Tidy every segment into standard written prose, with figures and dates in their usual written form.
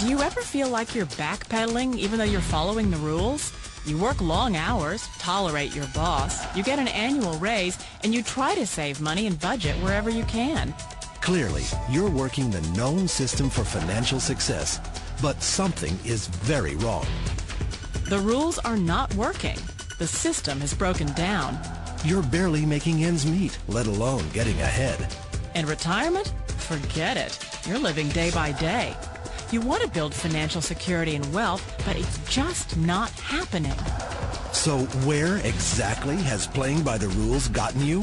Do you ever feel like you're backpedaling even though you're following the rules? You work long hours, tolerate your boss, you get an annual raise, and you try to save money and budget wherever you can. Clearly, you're working the known system for financial success, but something is very wrong. The rules are not working. The system has broken down. You're barely making ends meet, let alone getting ahead. And retirement? Forget it. You're living day by day. You want to build financial security and wealth, but it's just not happening. So where exactly has playing by the rules gotten you?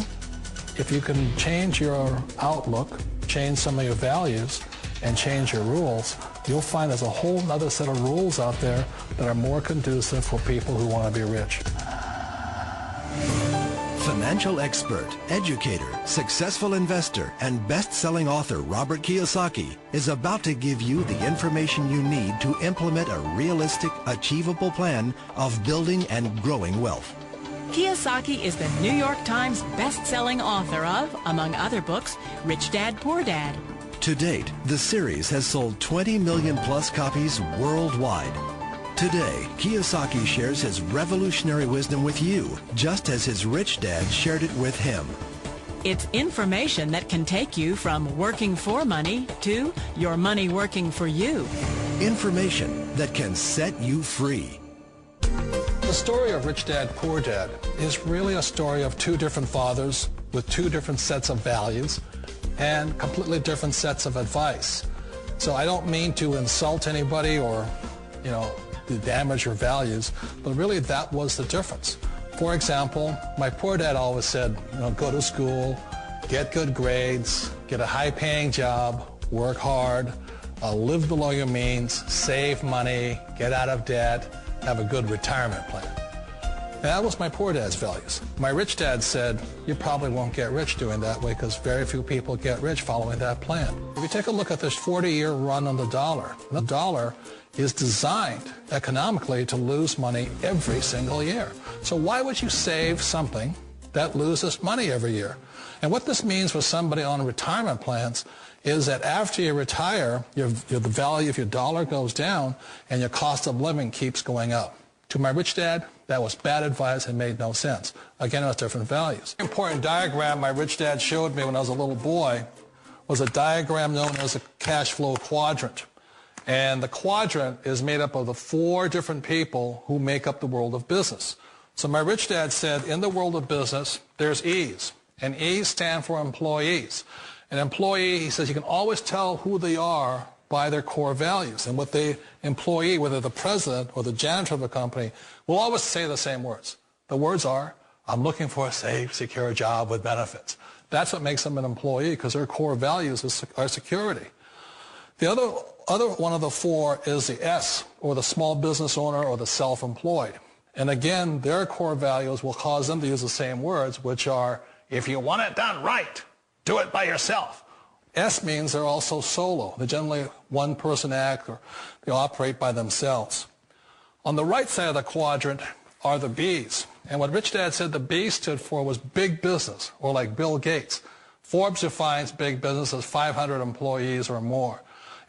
If you can change your outlook, change some of your values, and change your rules, you'll find there's a whole other set of rules out there that are more conducive for people who want to be rich. Financial expert, educator, successful investor, and best-selling author Robert Kiyosaki is about to give you the information you need to implement a realistic, achievable plan of building and growing wealth. Kiyosaki is the New York Times best-selling author of, among other books, Rich Dad, Poor Dad. To date, the series has sold 20 million plus copies worldwide. Today, Kiyosaki shares his revolutionary wisdom with you, just as his rich dad shared it with him. It's information that can take you from working for money to your money working for you. Information that can set you free. The story of Rich Dad, Poor Dad is really a story of two different fathers with two different sets of values and completely different sets of advice. So I don't mean to insult anybody or, to damage your values, but really that was the difference. For example, my poor dad always said, go to school, get good grades, get a high-paying job, work hard, live below your means, save money, get out of debt, have a good retirement plan. And that was my poor dad's values. My rich dad said, you probably won't get rich doing that way because very few people get rich following that plan. If you take a look at this 40-year run on the dollar is designed economically to lose money every single year. So why would you save something that loses money every year? And what this means for somebody on retirement plans is that after you retire, the value of your dollar goes down and your cost of living keeps going up. To my rich dad, that was bad advice and made no sense. Again, it was different values. An important diagram my rich dad showed me when I was a little boy was a diagram known as a cash flow quadrant. And the quadrant is made up of the four different people who make up the world of business. So my rich dad said, in the world of business, there's E's. And E's stand for employees. An employee, he says, you can always tell who they are by their core values. And what the employee, whether the president or the janitor of the company, will always say the same words. The words are, I'm looking for a safe, secure job with benefits. That's what makes them an employee, because their core values are security. The other one of the four is the S, or the small business owner or the self-employed. And again, their core values will cause them to use the same words, which are, if you want it done right, do it by yourself. S means they're also solo. They're generally one-person act, or they operate by themselves. On the right side of the quadrant are the B's. And what Rich Dad said the B stood for was big business, or like Bill Gates. Forbes defines big business as 500 employees or more.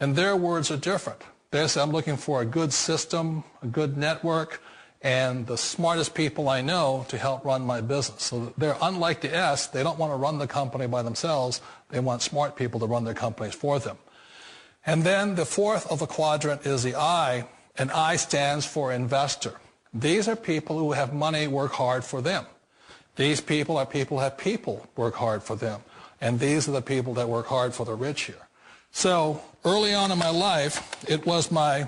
And their words are different. They say, I'm looking for a good system, a good network, and the smartest people I know to help run my business. So they're unlike the S. They don't want to run the company by themselves. They want smart people to run their companies for them. And then the fourth of the quadrant is the I, and I stands for investor. These are people who have money work hard for them. These people are people who have people work hard for them. And these are the people that work hard for the rich here. So early on in my life, it was my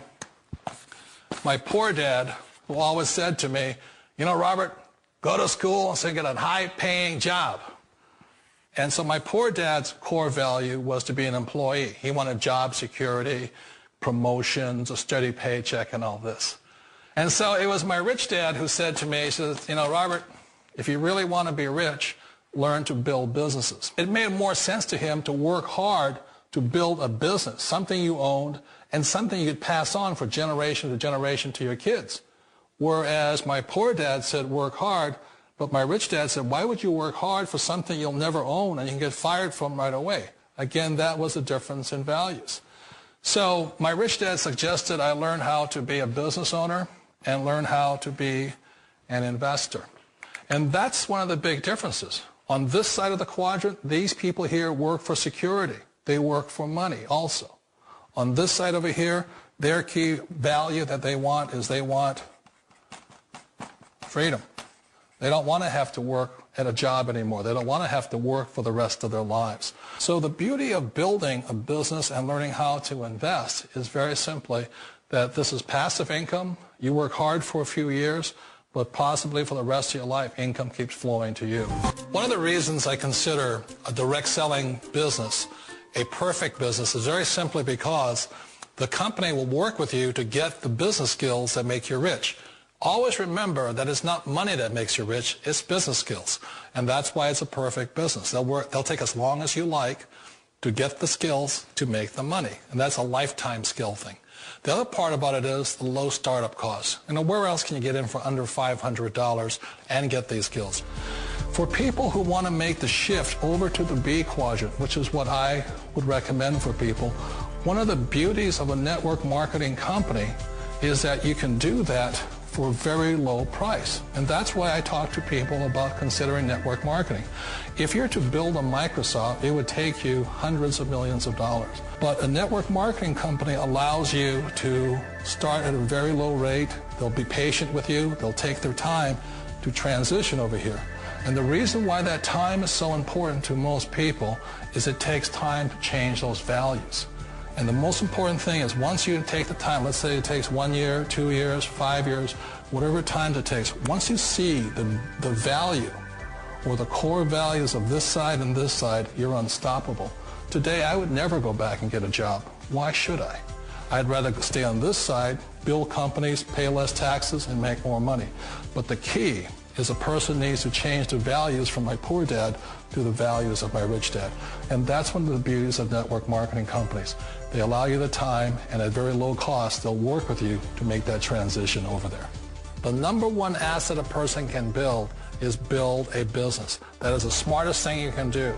poor dad who always said to me, Robert, go to school and get a high-paying job. And so my poor dad's core value was to be an employee. He wanted job security, promotions, a steady paycheck, and all this. And so it was my rich dad who said to me, he says, Robert, if you really want to be rich, learn to build businesses. It made more sense to him to work hard to build a business, something you owned, and something you could pass on for generation to generation to your kids. Whereas my poor dad said, work hard, but my rich dad said, why would you work hard for something you'll never own and you can get fired from right away? Again, that was the difference in values. So my rich dad suggested I learn how to be a business owner and learn how to be an investor. And that's one of the big differences. On this side of the quadrant, these people here work for security. They work for money also. On this side over here, their key value that they want is they want freedom. They don't want to have to work at a job anymore. They don't want to have to work for the rest of their lives. So the beauty of building a business and learning how to invest is very simply that this is passive income. You work hard for a few years, but possibly for the rest of your life, income keeps flowing to you. One of the reasons I consider a direct selling business a perfect business is very simply because the company will work with you to get the business skills that make you rich. Always remember that it's not money that makes you rich, it's business skills. And that's why it's a perfect business. They'll take as long as you like to get the skills to make the money. And that's a lifetime skill thing. The other part about it is the low startup costs. Where else can you get in for under $500 and get these skills? For people who want to make the shift over to the B quadrant, which is what I would recommend for people, one of the beauties of a network marketing company is that you can do that for a very low price. And that's why I talk to people about considering network marketing. If you're to build a Microsoft, it would take you hundreds of millions of dollars. But a network marketing company allows you to start at a very low rate. They'll be patient with you. They'll take their time to transition over here. And the reason why that time is so important to most people is it takes time to change those values. And the most important thing is once you take the time, let's say it takes 1 year, 2 years, 5 years, whatever time it takes, once you see the value or the core values of this side and this side, you're unstoppable. Today, I would never go back and get a job. Why should I? I'd rather stay on this side, build companies, pay less taxes, and make more money. But the key is a person needs to change the values from my poor dad to the values of my rich dad. And that's one of the beauties of network marketing companies. They allow you the time, and at very low cost, they'll work with you to make that transition over there. The number one asset a person can build is build a business. That is the smartest thing you can do.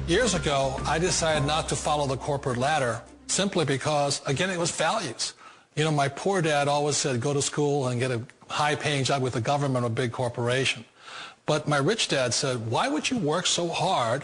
Years ago, I decided not to follow the corporate ladder simply because, again, it was values. My poor dad always said, go to school and get a high-paying job with the government or a big corporation. But my rich dad said, why would you work so hard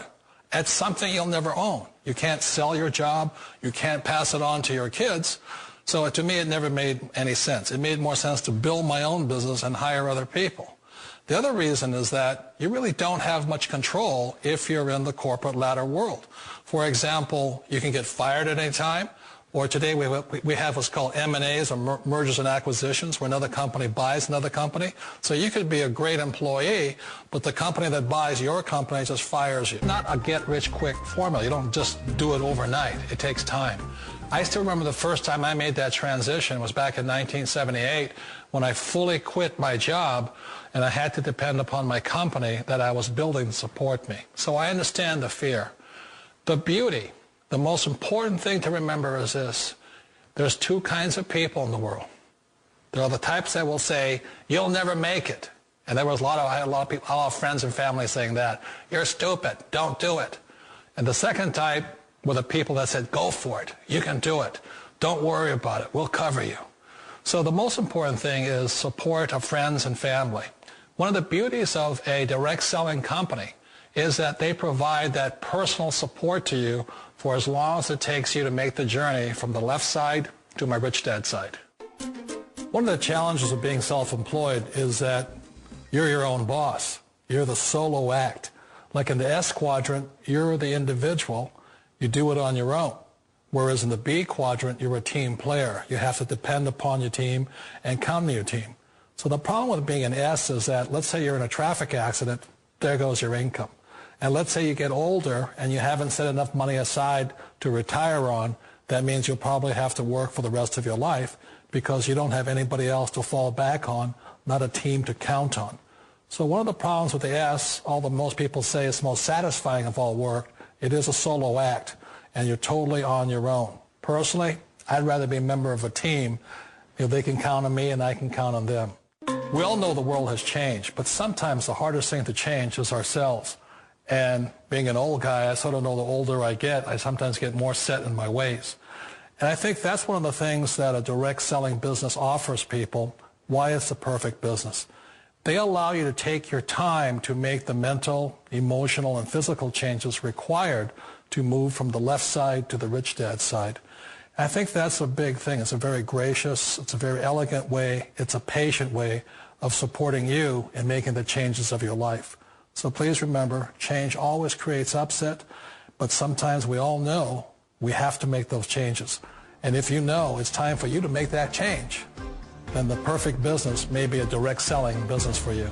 at something you'll never own? You can't sell your job. You can't pass it on to your kids. So to me, it never made any sense. It made more sense to build my own business and hire other people. The other reason is that you really don't have much control if you're in the corporate ladder world. For example, you can get fired at any time. Or today we have what's called M&As, or mergers and acquisitions, where another company buys another company. So you could be a great employee, but the company that buys your company just fires you. Not a get-rich-quick formula. You don't just do it overnight. It takes time. I still remember the first time I made that transition was back in 1978 when I fully quit my job and I had to depend upon my company that I was building to support me. So I understand the fear. The beauty. The most important thing to remember is this. There's two kinds of people in the world. There are the types that will say, you'll never make it. And I had a lot of people, a lot of friends and family saying that. You're stupid. Don't do it. And the second type were the people that said, go for it. You can do it. Don't worry about it. We'll cover you. So the most important thing is support of friends and family. One of the beauties of a direct selling company is that they provide that personal support to you for as long as it takes you to make the journey from the left side to my rich dad side. One of the challenges of being self-employed is that you're your own boss. You're the solo act. Like in the S quadrant, you're the individual. You do it on your own. Whereas in the B quadrant, you're a team player. You have to depend upon your team and count on your team. So the problem with being an S is that, let's say you're in a traffic accident, there goes your income. And let's say you get older and you haven't set enough money aside to retire on, that means you'll probably have to work for the rest of your life because you don't have anybody else to fall back on, not a team to count on. So one of the problems with the S, although most people say it's the most satisfying of all work, it is a solo act and you're totally on your own. Personally, I'd rather be a member of a team if they can count on me and I can count on them. We all know the world has changed, but sometimes the hardest thing to change is ourselves. And being an old guy, I sort of know the older I get, I sometimes get more set in my ways. And I think that's one of the things that a direct selling business offers people, why it's the perfect business. They allow you to take your time to make the mental, emotional, and physical changes required to move from the left side to the rich dad side. And I think that's a big thing. It's a very gracious, it's a very elegant way, it's a patient way of supporting you in making the changes of your life. So please remember, change always creates upset, but sometimes we all know we have to make those changes. And if you know it's time for you to make that change, then the perfect business may be a direct selling business for you.